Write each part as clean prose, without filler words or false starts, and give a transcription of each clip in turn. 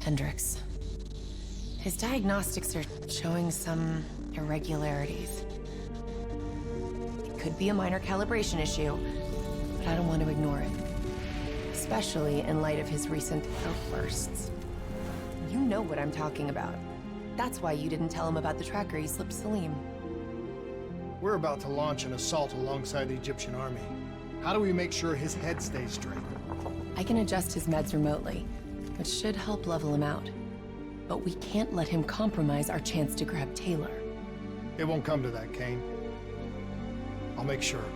Hendricks. His diagnostics are showing some irregularities. It could be a minor calibration issue, but I don't want to ignore it. Especially in light of his recent outbursts. You know what I'm talking about. That's why you didn't tell him about the tracker he slipped Salim. We're about to launch an assault alongside the Egyptian army. How do we make sure his head stays straight? I can adjust his meds remotely, which should help level him out. But we can't let him compromise our chance to grab Taylor. It won't come to that, Kane. I'll make sure of it.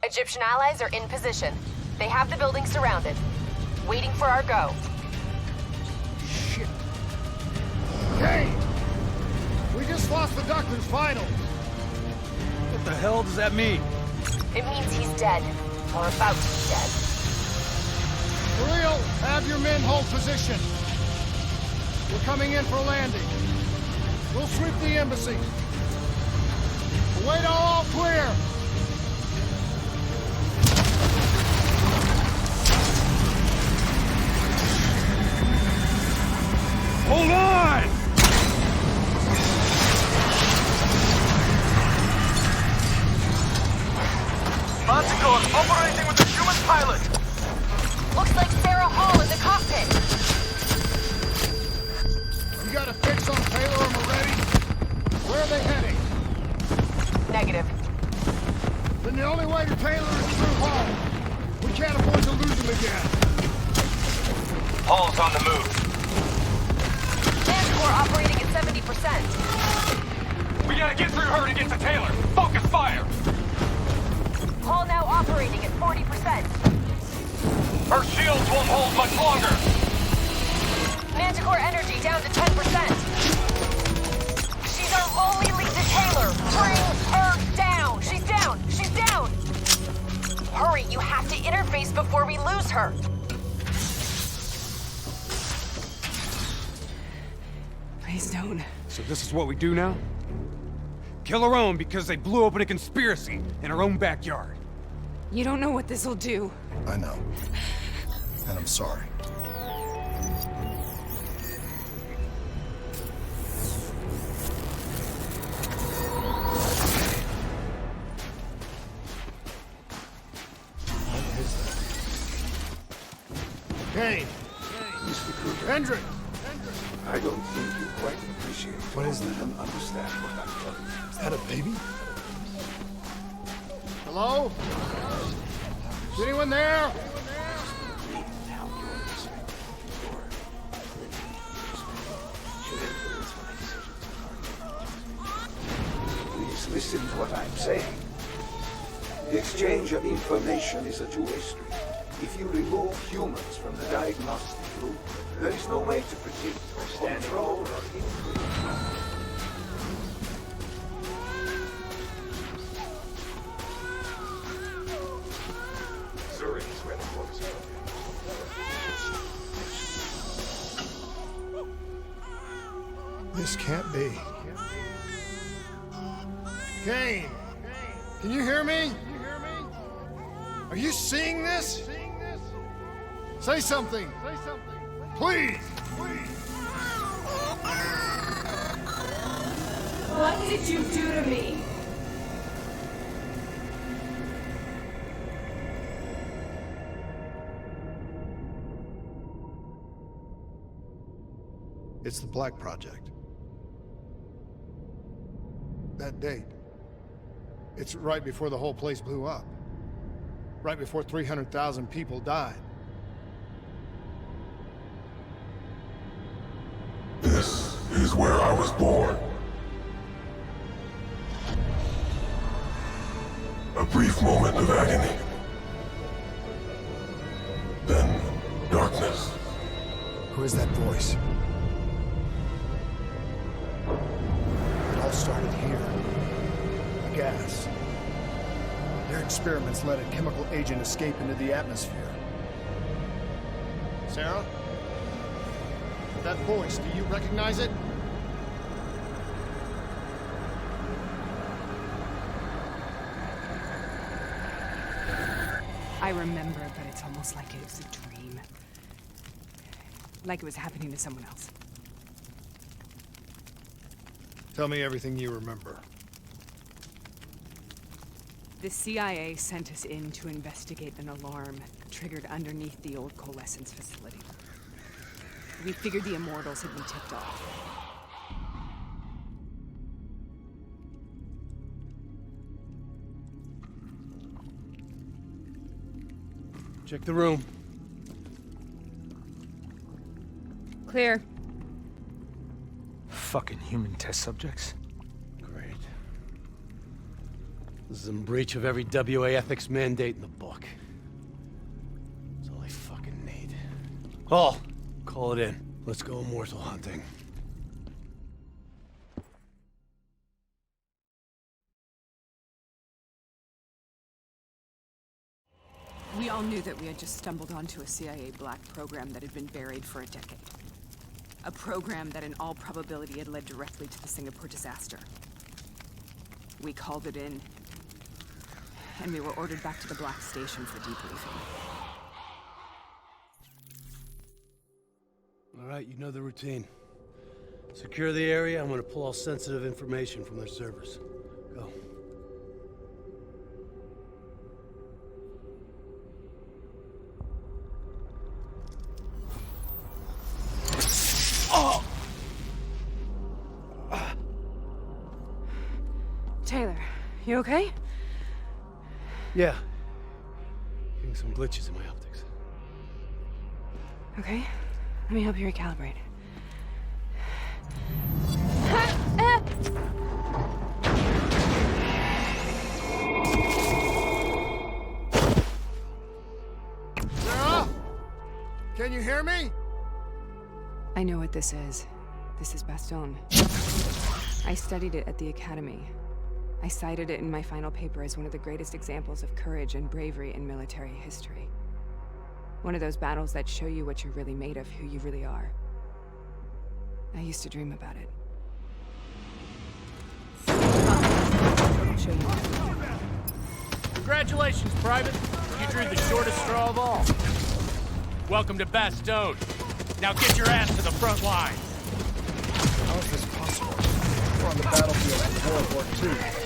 Egyptian allies are in position. They have the building surrounded. Waiting for our go. Shit. Kane! We just lost the Doctor's vitals. What the hell does that mean? It means he's dead. Or about to be dead. For real, have your men hold position. We're coming in for landing. We'll sweep the embassy. Wait all clear. Hold on! Manticore operating with a human pilot! Looks like Sarah Hall in the cockpit. You got a fix on Taylor and Moretti? Where are they heading? Negative. Then the only way to Taylor is through Hall. We can't afford to lose him again. Hall's on the move. Manticore operating at 70%. We gotta get through her to get to Taylor. Focus fire! Hall now operating at 40%. Her shields won't hold much longer. Manticore energy down to 10%. She's our only lead to Taylor. Bring her down. She's down. She's down. Hurry, you have to interface before we lose her. Please don't. So this is what we do now? Kill our own because they blew open a conspiracy in our own backyard. You don't know what this'll do. I know. And I'm sorry. What is that? Kane! Hendrick! I don't think you quite appreciate What is that? and understand what I'm telling you. Is that a baby? Hello? Is anyone there? Now you're listening. Please listen to what I'm saying. The exchange of information is a two-way street. If you remove humans from the diagnostic loop, there is no way to predict or control or influence. Zurich is where the focus is. This can't be. Kane! Can you hear me? Are you seeing this? Say something! Please! What did you do to me? It's the Black Project. That date. It's right before the whole place blew up. Right before 300,000 people died. This is where I was born. A brief moment of agony. Then, darkness. Who is that voice? It all started here. The gas. Their experiments let a chemical agent escape into the atmosphere. Sarah? That voice, do you recognize it? I remember, but it's almost like it was a dream. Like it was happening to someone else. Tell me everything you remember. The CIA sent us in to investigate an alarm triggered underneath the old coalescence facility. We figured the Immortals had been tipped off. Check the room. Clear. Fucking human test subjects. Great. This is in breach of every WA ethics mandate in the book. That's all I fucking need. Hall, call it in. Let's go immortal hunting. We all knew that we had just stumbled onto a CIA black program that had been buried for a decade. A program that in all probability had led directly to the Singapore disaster. We called it in, and we were ordered back to the Black Station for debriefing. All right, you know the routine. Secure the area. I'm gonna pull all sensitive information from their servers. Go. Taylor, you okay? Yeah. Getting some glitches in my optics. Okay, let me help you recalibrate. Sarah? Can you hear me? I know what this is. This is Bastogne. I studied it at the Academy. I cited it in my final paper as one of the greatest examples of courage and bravery in military history. One of those battles that show you what you're really made of, who you really are. I used to dream about it. I'll show you. Congratulations, Private. You drew the shortest straw of all. Welcome to Bastogne. Now get your ass to the front line. How is this possible? We're on the battlefield of World War II.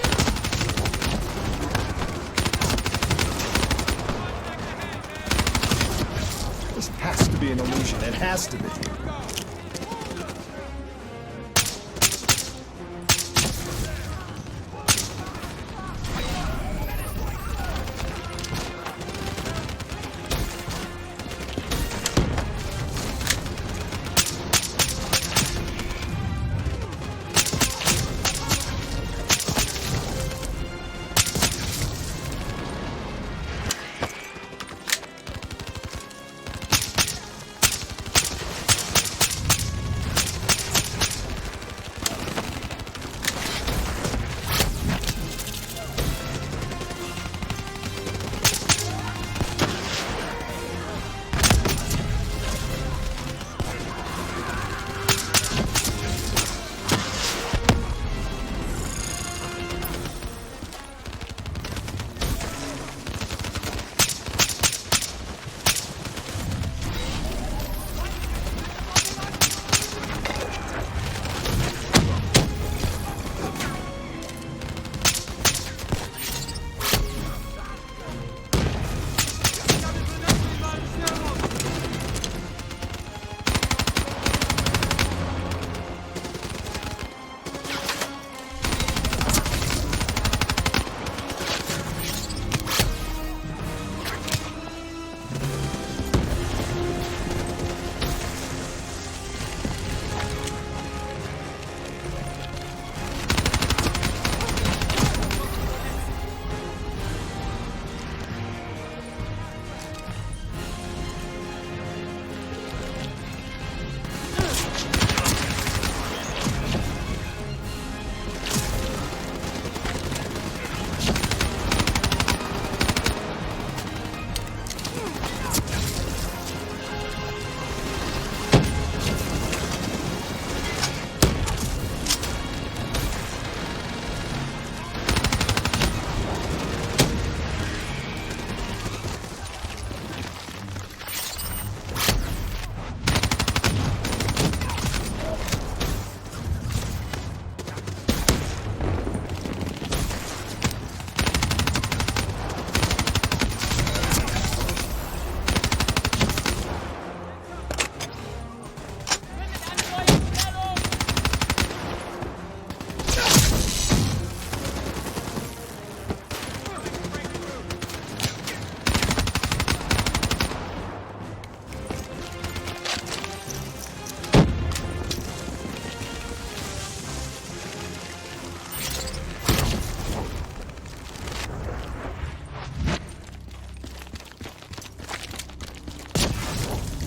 This has to be an illusion. It has to be.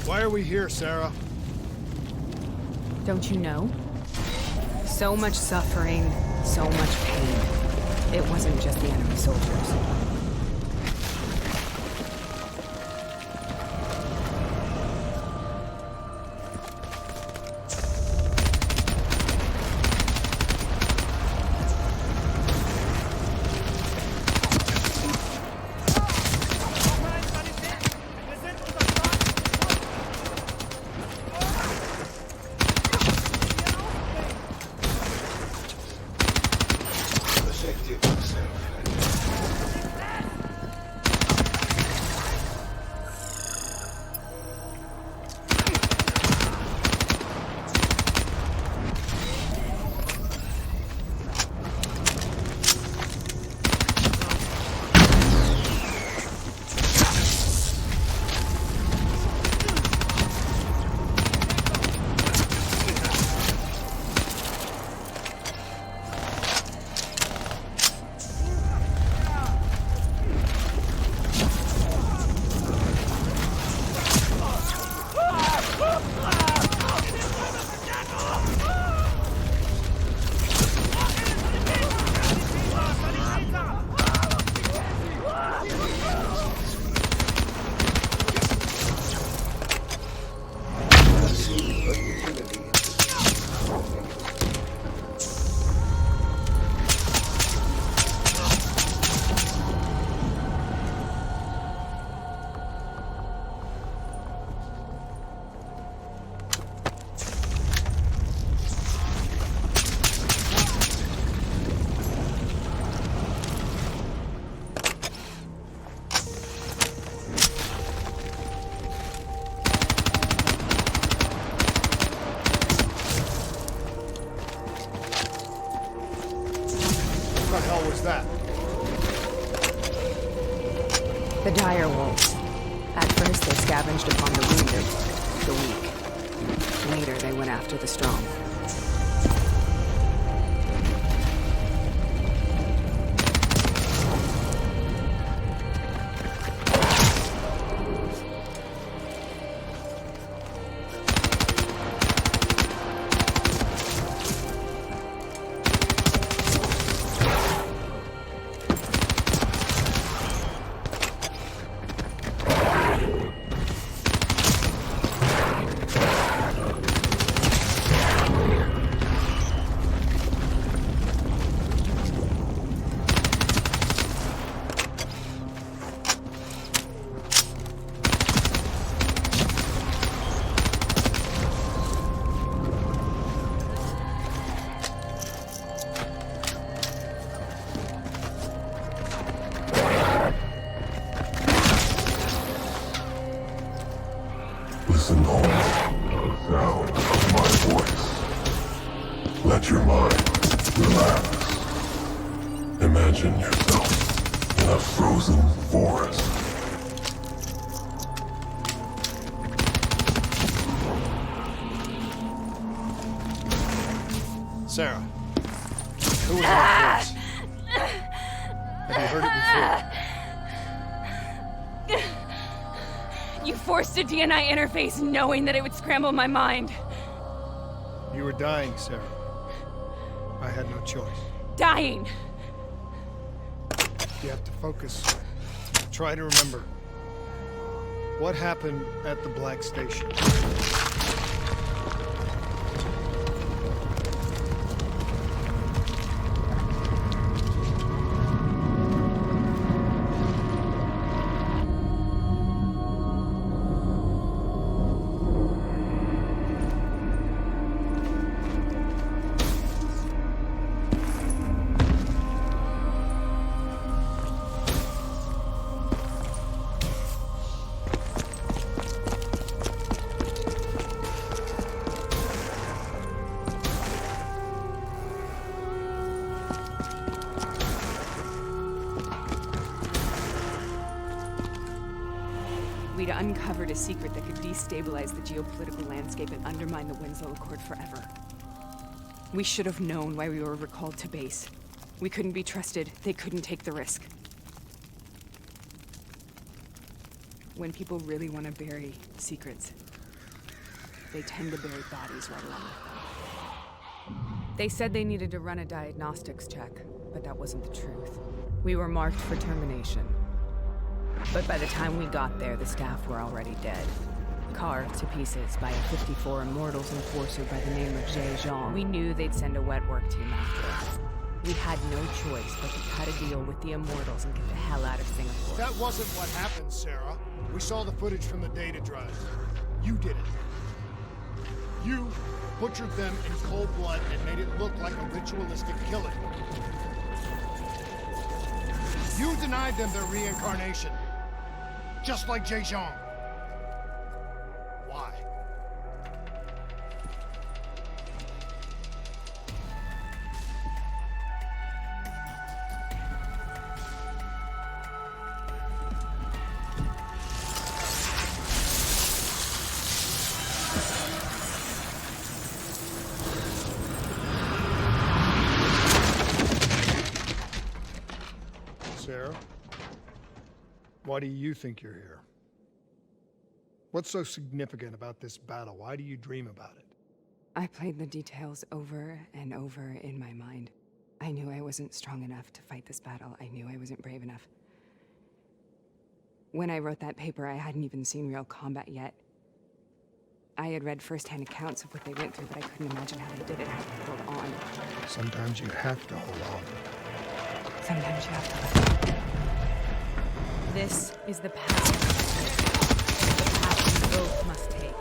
Why are we here, Sarah? Don't you know? So much suffering, so much pain. It wasn't just the enemy soldiers. What the hell was that? The dire wolves. At first, they scavenged upon the wounded, the weak. Later, they went after the strong. Listen home to the sound of my voice. Let your mind relax. Imagine yourself in a frozen forest. Sarah, who was that voice? Have you heard it before? You forced a DNI interface knowing that it would scramble my mind. You were dying, Sarah. I had no choice. Dying! You have to focus. Try to remember. What happened at the Black Station? We'd uncovered a secret that could destabilize the geopolitical landscape and undermine the Winslow Accord forever. We should have known why we were recalled to base. We couldn't be trusted. They couldn't take the risk. When people really want to bury secrets, they tend to bury bodies right along with them. They said they needed to run a diagnostics check, but that wasn't the truth. We were marked for termination. But by the time we got there, the staff were already dead. Carved to pieces by a 54 Immortals enforcer by the name of Jay Jean. We knew they'd send a wet work team after us. We had no choice but to cut a deal with the Immortals and get the hell out of Singapore. That wasn't what happened, Sarah. We saw the footage from the data drive. You did it. You butchered them in cold blood and made it look like a ritualistic killing. You denied them their reincarnation. Just like Jay Jean. Why? Sarah, why do you think you're here? What's so significant about this battle? Why do you dream about it? I played the details over and over in my mind. I knew I wasn't strong enough to fight this battle. I knew I wasn't brave enough. When I wrote that paper, I hadn't even seen real combat yet. I had read first-hand accounts of what they went through, but I couldn't imagine how they did it, how they held on. Sometimes you have to hold on. Sometimes you have to let go. This is the path. The path we both must take.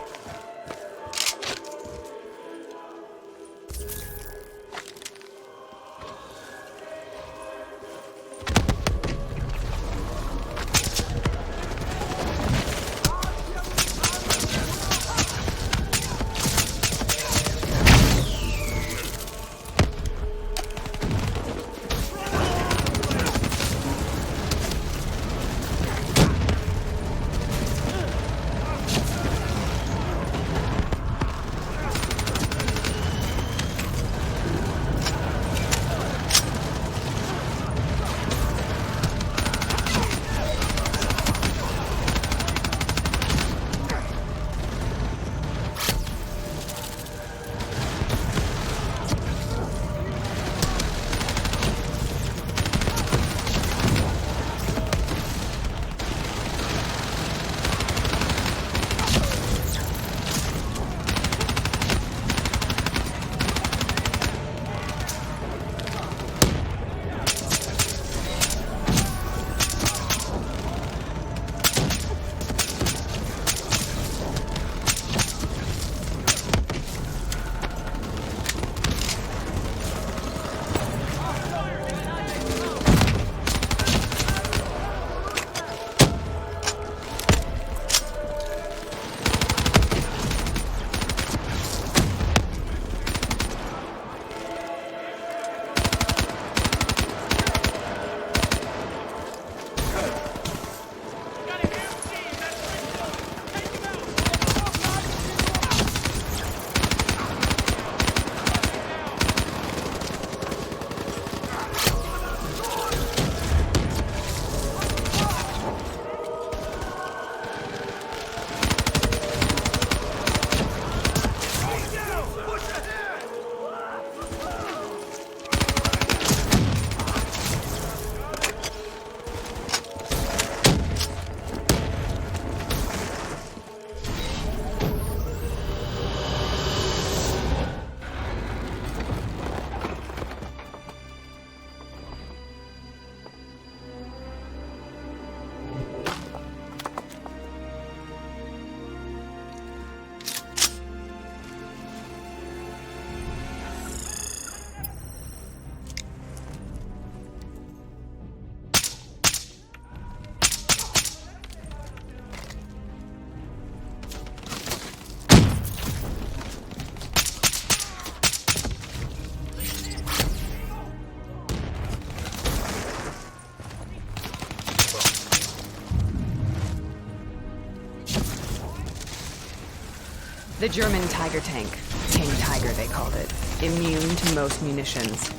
The German Tiger tank. King Tiger, they called it. Immune to most munitions.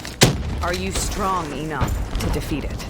Are you strong enough to defeat it?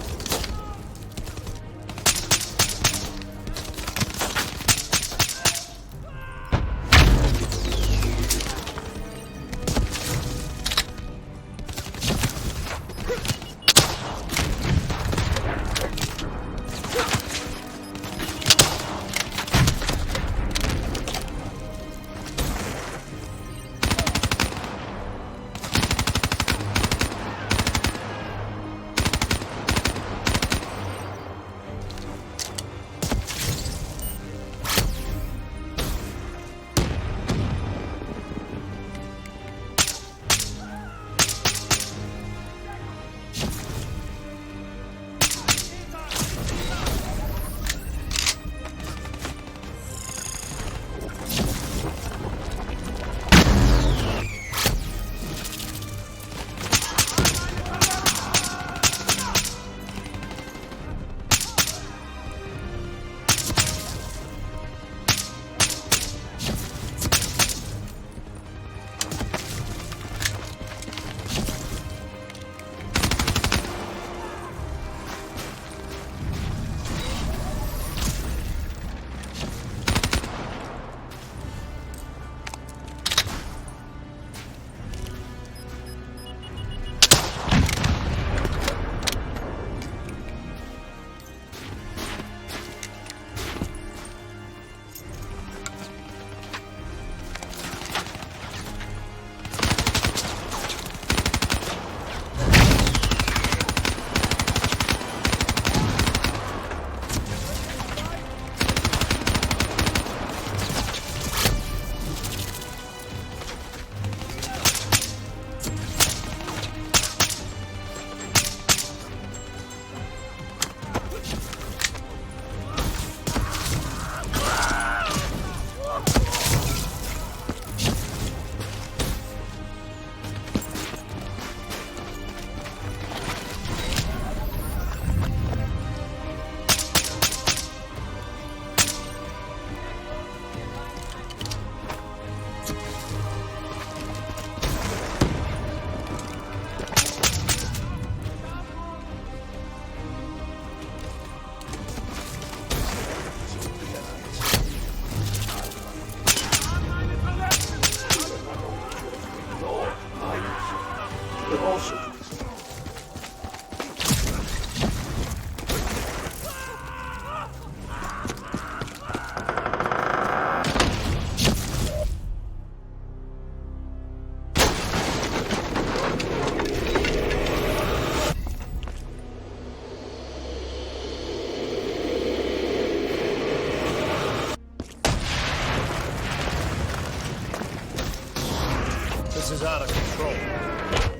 This is out of control.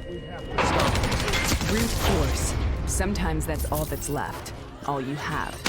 We have to stop this. Brute force. Sometimes that's all that's left. All you have.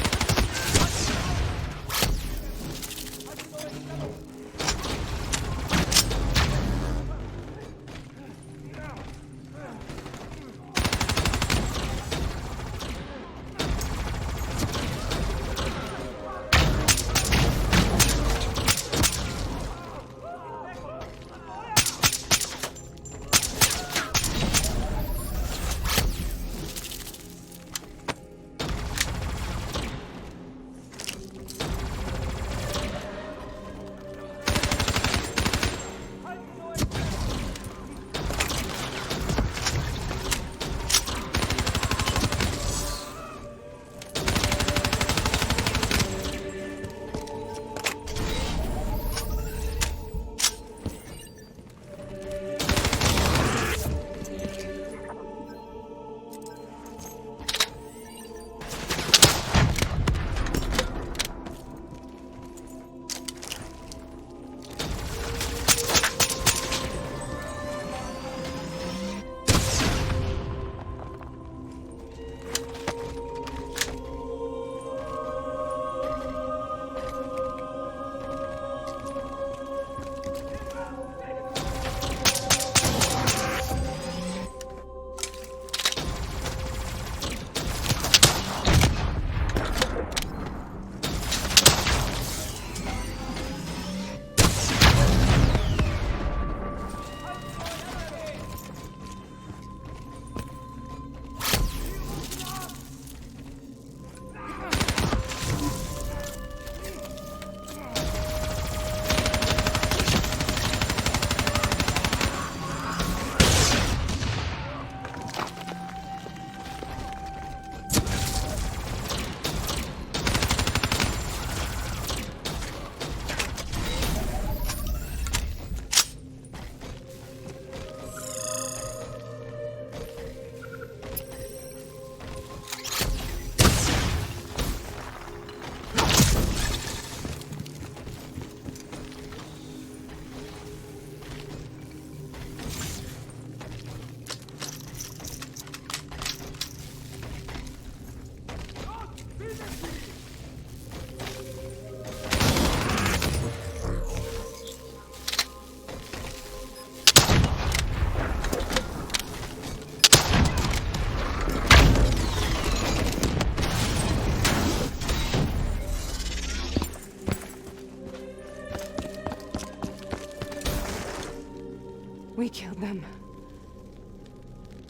We killed them.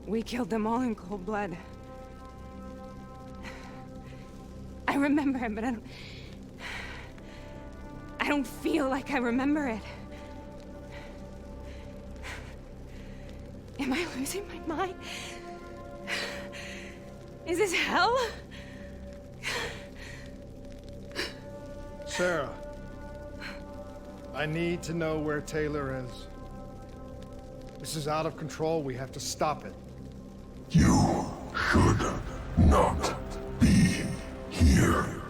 We killed them all in cold blood. I remember it, but I don't feel like I remember it. Am I losing my mind? Is this hell? Sarah, I need to know where Taylor is. This is out of control. We have to stop it. You should not be here.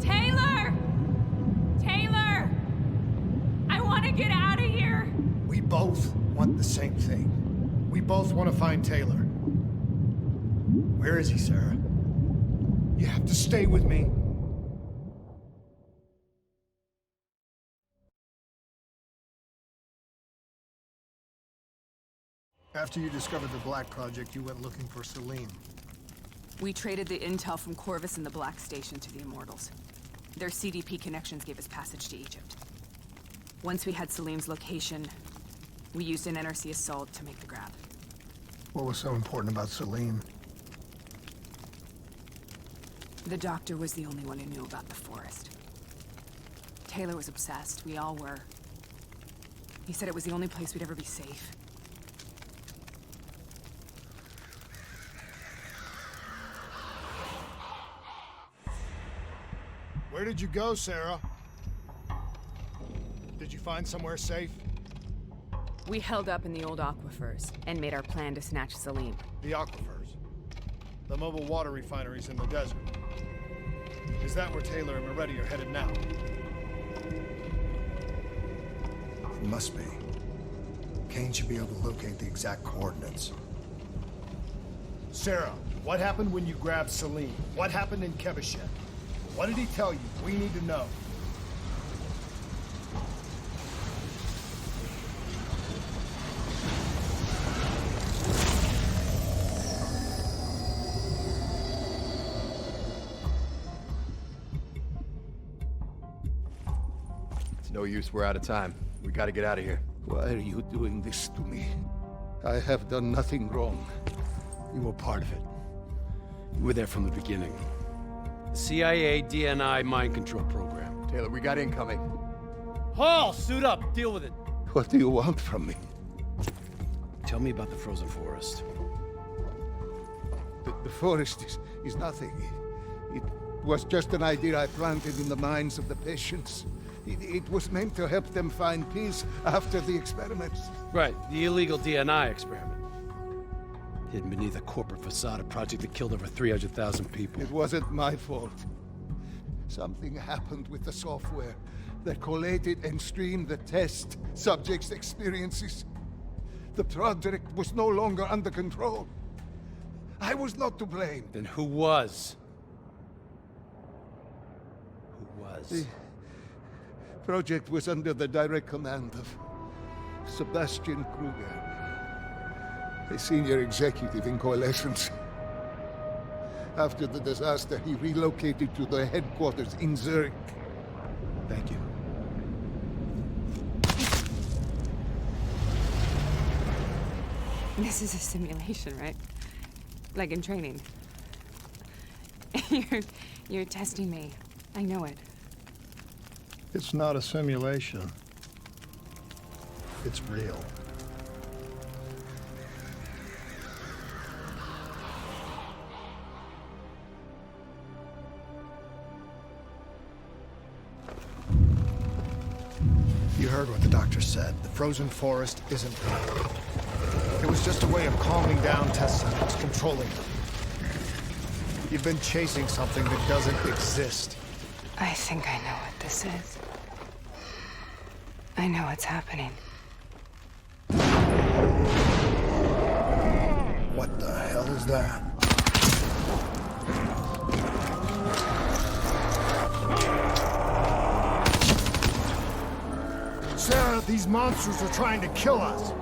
Taylor! Taylor! I want to get out of here! We both want the same thing. We both want to find Taylor. Where is he, Sarah? You have to stay with me. After you discovered the Black Project, you went looking for Salim. We traded the intel from Corvus and the Black Station to the Immortals. Their CDP connections gave us passage to Egypt. Once we had Salim's location, we used an NRC assault to make the grab. What was so important about Salim? The doctor was the only one who knew about the forest. Taylor was obsessed. We all were. He said it was the only place we'd ever be safe. Where did you go, Sarah? Did you find somewhere safe? We held up in the old aquifers and made our plan to snatch Salim. The aquifers. The mobile water refineries in the desert. Is that where Taylor and Moretti are headed now? It must be. Kane should be able to locate the exact coordinates. Sarah, what happened when you grabbed Celine? What happened in Kevashet? What did he tell you? We need to know. It's no use, we're out of time. We gotta get out of here. Why are you doing this to me? I have done nothing wrong. You were part of it. You were there from the beginning. The CIA DNI mind control program. Taylor, we got incoming. Hall, suit up. Deal with it. What do you want from me? Tell me about the frozen forest. The forest is nothing. It was just an idea I planted in the minds of the patients. It was meant to help them find peace after the experiments. Right, the illegal DNI experiment. Hidden beneath a corporate facade, a project that killed over 300,000 people. It wasn't my fault. Something happened with the software that collated and streamed the test subjects' experiences. The project was no longer under control. I was not to blame. Then who was? Who was? The project was under the direct command of Sebastian Kruger, a senior executive in Coalescence. After the disaster, he relocated to the headquarters in Zurich. Thank you. This is a simulation, right? Like in training. You're testing me. I know it. It's not a simulation. It's real. You heard what the doctor said. The frozen forest isn't real. It was just a way of calming down test subjects, controlling them. You've been chasing something that doesn't exist. I think I know what this is. I know what's happening. What the hell is that? Sarah, these monsters are trying to kill us.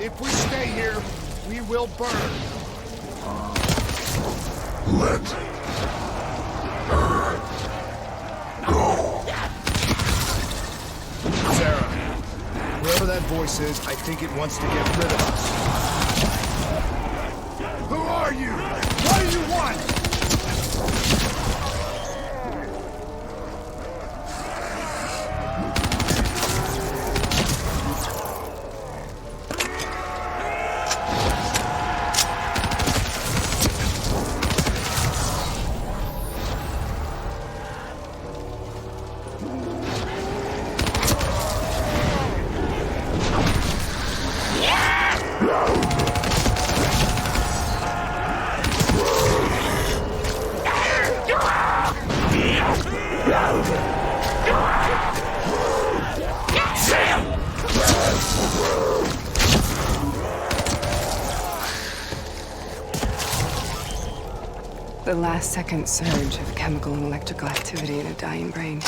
If we stay here, we will burn. Let her go. Sarah, whoever that voice is, I think it wants to get rid of us. Who are you? What do you want? The last-second surge of chemical and electrical activity in a dying brain.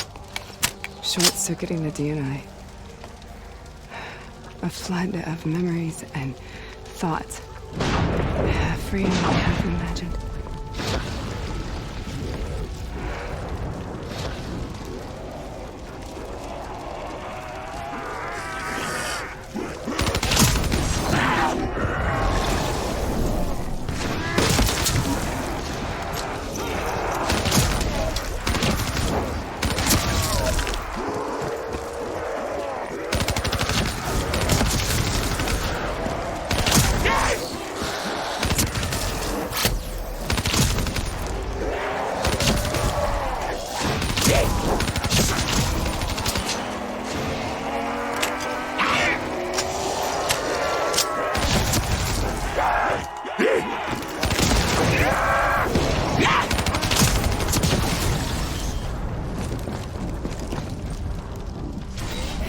Short-circuiting the DNA. A flood of memories and thoughts. Half real, half imagined.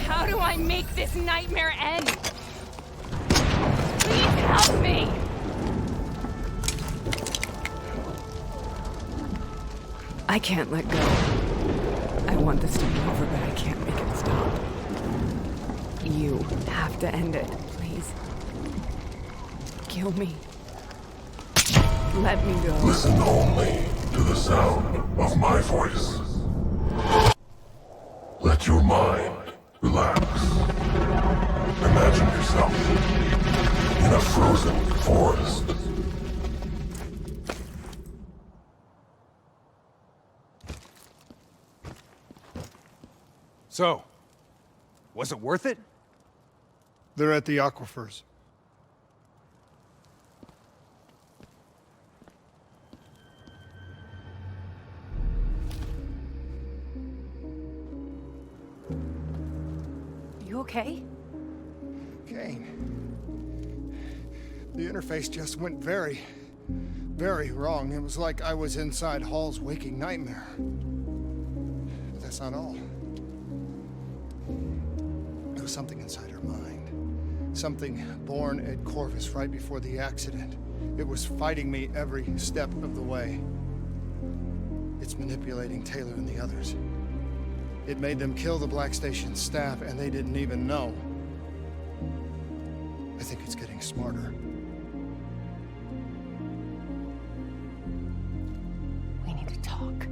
How do I make this nightmare end? Please help me! I can't let go. I want this to be over, but I can't make it stop. You have to end it, please. Kill me. Let me go. Listen only to the sound of my voice. Let your mind relax. Imagine yourself in a frozen forest. So, was it worth it? They're at the aquifers. You okay? Kane. The interface just went very wrong. It was like I was inside Hall's waking nightmare. But that's not all. There was something inside her mind. Something born at Corvus right before the accident. It was fighting me every step of the way. It's manipulating Taylor and the others. It made them kill the Black Station staff, and they didn't even know. I think it's getting smarter. We need to talk.